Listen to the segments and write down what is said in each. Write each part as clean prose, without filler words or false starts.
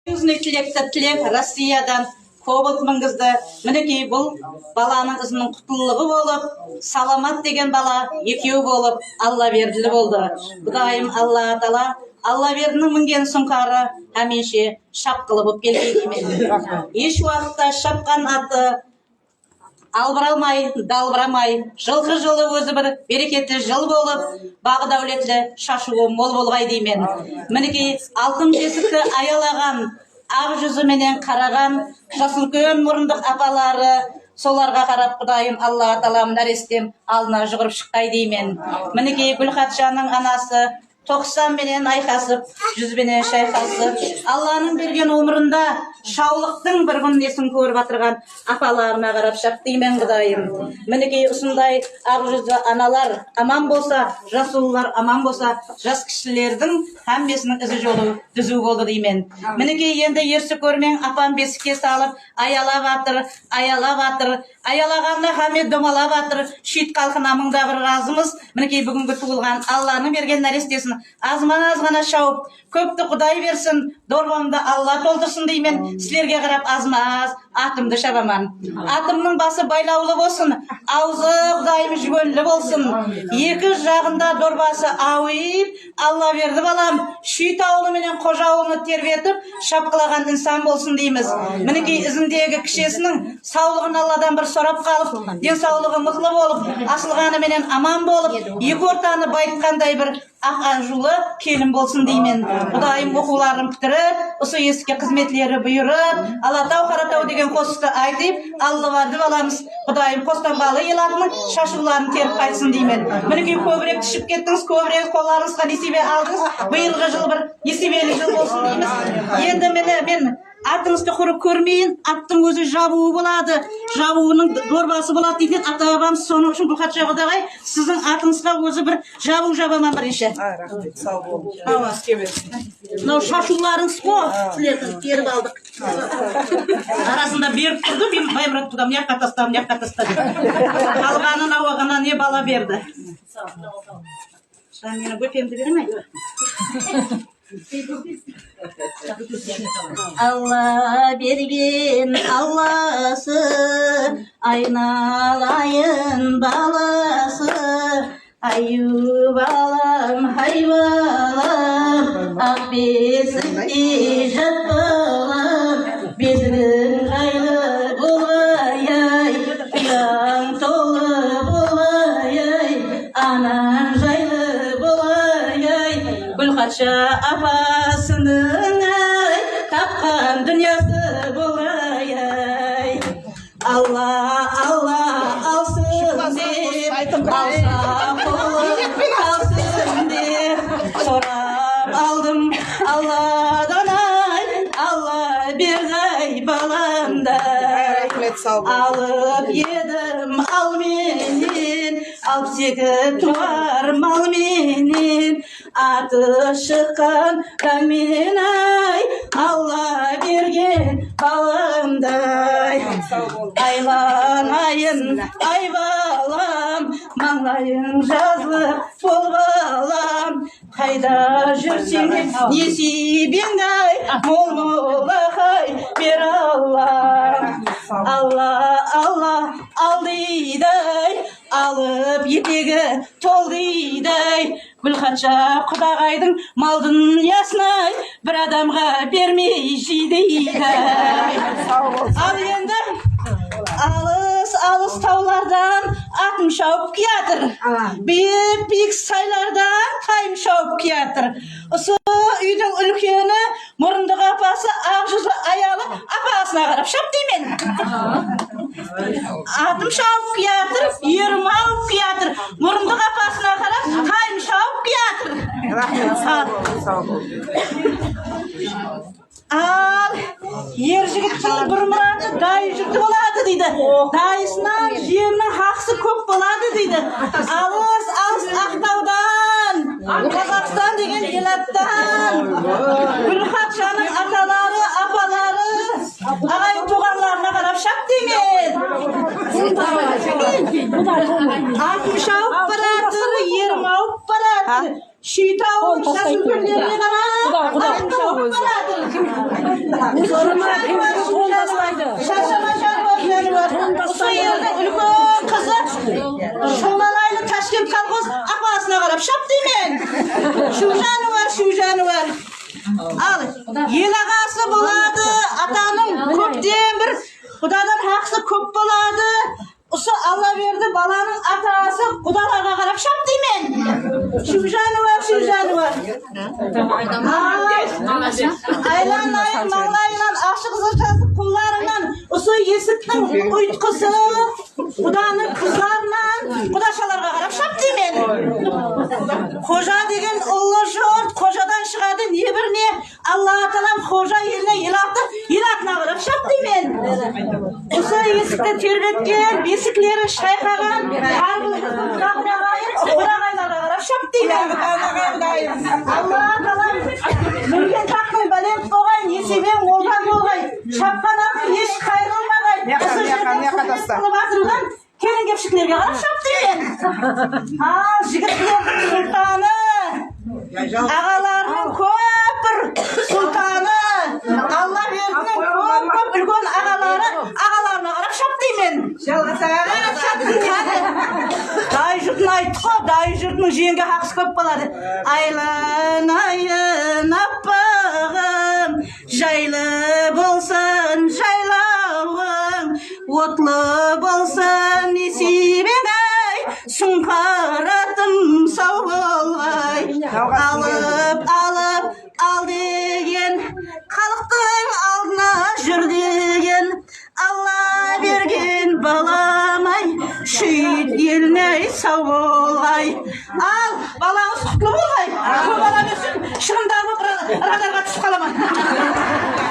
Тілек Россиядан көбіл мыңызды мінекей бұл баланың ізінің құтылығы болып, саламат деген бала екеу болып, Алла берділі болды. Құдайым Алла тала, Алла бердінің мінген сұңқары әмеше шапқылы болып келгейдеймен. Еш уақытта шапқан аты албырамай, далбырамай, жылқы жылы өзі бір берекетті жыл болып, бағы дәулетлі шашуы мол болғай деймен. Мінекей алтын бесікті аялаған, ақ жүзі менен қараған, жасылкөн мұрындық апалары, соларға қарап Құдайым Алла аталам нәрестем алдына жүгіріп шыққай деймен. Мінекей Гүлхатжанның анасы 90 менен айқасып, 100 менен шайқасып, Алланың берген өмірінде шаулықтың бір күннесін көріп атырған апаларына қарап шап деймен Құдайым. Мінекей осындай ақ жүзді аналар аман болса, жас ұлылар аман болса, жас кішілердің әмбесінің ізі жолы дүзу болды деймен. Мінекей енді ерсі көрмен апам бесікке салып, аялап атыр, аялағанда Хамед домалап атыр, шүйт қалқына мыңда бір разымыз. Мінекей бүгінгі туылған Алланың берген нәрестесін азғана шауып, көпті Құдай берсін, дорбамды Алла толтырсын деймен. Сілерге қарап азмаз атымды шабаман. Атымның басы байлаулы болсын, аузы Құдайым жүгенлі болсын. Екі жағында дорбасы ауып, Алла берді балам, шүйт ауылы менен қожа ауылыны тербетіп, шапқылаған инсан болсын дейміз. Мінекей ізіндегі кішесінің саулығын Алладан бір сорап қалып, денсаулығы мықты болып, асылғаны менен аман болып, екі ортаны байытқандай бір аққан жулы келін болсын деймен. Құдайым оқуларын бітіріп, осы есікке қызметлері бұйырып, Алатау Қаратау деген қосықты айтып, Алла барды баламыз, Құдайым Қостанбалы елатының шашуларын теріп қайтсын деймен. Мінекей көбірек түшіп кеттіңіз, көбірек қоларыңызға несібе алдыңыз, биылғы жыл бір несібелі жыл болсын дейміз. Енді мен атыңызды құрып көрмейін, аттың өзі жабуы болады, жабуының дорбасы болады дейді. Ата-бабам соның үшін Гүлхатжа құдағай сіздің атыңызға өзі бір жабу жабаман бірінші. Рахмет, сау болың. Мынау шашуларыңыз қо, сілердің теріп алдық. Арасында беріп тұрды, мен Баймұрат тұдам, яққа тастады. Қалғанын ауағына не бала берді. Мені бөпемді бермей. Алла берген Алласы, айналайын баласы, аю балам, ақ бесікте жат балам, бесігің жайлы болғай, ұяң толы болғай, анаң жайлы болғай, Гүлхатжа апасының тапқан дүниясы болғай. Алла алсын деп, алса қолым қалсын деп, сорап алдым Алладан Алла берді баламдай. Алып едім ал менен, алып сегі туар мал менен, аты шыққан таңмен Алла берген баламдай. Айланайын ай балам, маңлайың жазылып бол балам, қайда жүрсең де несібеңдай, мол-молақай бер Алла алдыйдай, алып етегі толдыйдай. Гүлхатжа құдағайдың мал дүниясынай, бір адамға бермей жидейдай. Ал енді алыс таулардан атың шауып киятыр, биік сайлардан тайым шауып киятыр. Осы үйдің үлкені мұрындық апасы ақ жүзі аялы апасына қарап шап деймен. Атым шауып киятыр, ерім ауып киятыр, мұрындық апасына қарап тайым шауып киятыр. Ал ер жігіттің бір мұраты дай жүкті болады дейді. Дайысынан жерінің хақсы көп болады дейді. Алыс Ақтаудан, Қазақстан деген елаттан, Гүлхатжаның аталары, апалары, ағайын туғанларына қарап шап деймен. Атым шауып баратыр, ерім ауып баратыр. Şiitavun şaşırtırlarına Şaşamaşan gözleri var. Usu yerden ülkün kızı Şomalaylı Taşkent kalkoz apasına karab şap deymen. Şu canı var. Al, yel ağası buladı, atanın köpten bir Kudadan haqsı köp buladı. Usu Allah verdi balanın atası kudalarga karab şap deymen. Şu canı var. Aylan malaylan aşık zırtası kullarından usu yesittin uyutkusu kudanın kızlarından kudaşalarga karab şap deymen. Koca degen Allah şort kocadan çıkadı niye bir ne Allah talam koca yerine ilatına karab şap deymen. Usu yesikte terbetken besikleri şaykagan Kuragaylarga karab şap deymen. Allah talam mülken takmay balent boğay yeseben olgan bolgay şapkan akı hiç kayrılmagay usu жерден кылып атырган келин кепшиктерге карап шап деймен. Жигиттердин султаны ağalarının köp bir sultanı Allah verdiğin köp ülkün ağalarına karab şap deymen. Dayı jurtun aytko, dayı jurtun jenge haqsı köp boladı. Aylanayın appağım, jaylı bolsun jaylağın, otlu bolsun nesibin ay, sunkaratım sağ bolay. Alıp al degen, kalıktın aldına jür degen, Allah bergen balamay, şüyit eline sağ bolay. Al, balağız kutlu bolay. Köp ala bersin, şırındarımı radarga düşüp kalaman.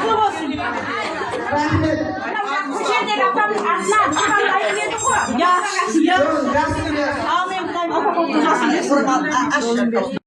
Kutlu bolsun. Bu yerdeki apamız Aslan, apamız ayı yedik o. Ya. Amin. Amin.